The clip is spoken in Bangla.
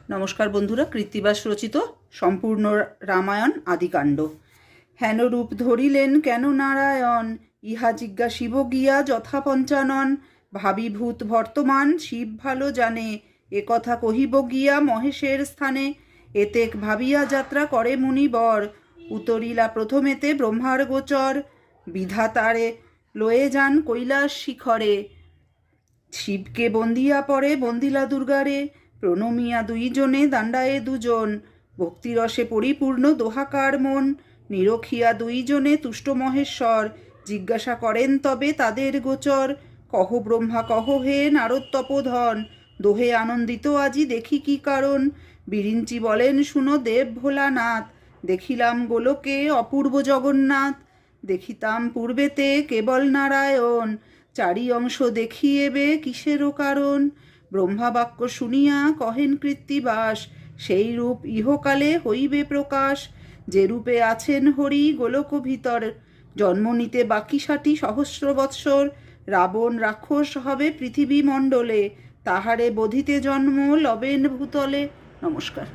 নমস্কার বন্ধুরা, কৃত্তিবাস রচিত সম্পূর্ণ রামায়ণ আদিকাণ্ড। হেন রূপ ধরিলেন কেন নারায়ণ, ইহা জিজ্ঞাসিব গিয়া যথা পঞ্চানন। ভাবিভূত বর্তমান শিব ভালো জানে, এ কথা কহিব গিয়া মহেশের স্থানে। এতেক ভাবিয়া যাত্রা করে মুনিবর, উতরিলা প্রথমেতে ব্রহ্মার গোচর। বিধাতারে লয়ে যান কৈলাস শিখরে, শিবকে বন্দিয়া পরে বন্দিলা দুর্গারে। প্রণমিয়া দুইজনে দাণ্ডায়ে দুজন, ভক্তিরসে পরিপূর্ণ দোহাকার মন। নিরখিয়া দুইজনে তুষ্ট মহেশ্বর, জিজ্ঞাসা করেন তবে তাদের গোচর। কহ ব্রহ্মা কহ হে নারদ তপোধন, দোহে আনন্দিত আজি দেখি কি কারণ। বিরিঞ্চি বলেন শুনো দেব ভোলানাথ, দেখিলাম গোলকে অপূর্ব জগন্নাথ। দেখিতাম পূর্বেতে কেবল নারায়ণ, চারি অংশ দেখিয়েবে কিসেরও কারণ। ব্রহ্মা বাক্য শুনিয়া কহেন কৃত্তিবাস, সেই রূপ ইহকালে হইবে প্রকাশ। যে রূপে আছেন হরি গোলক ভিতর, জন্ম নিতে বাকি 60 সহস্র বৎসর। রাবণ রাক্ষস হবে পৃথিবী মণ্ডলে, তাহারে বধিতে জন্ম লবেন ভূতলে। নমস্কার।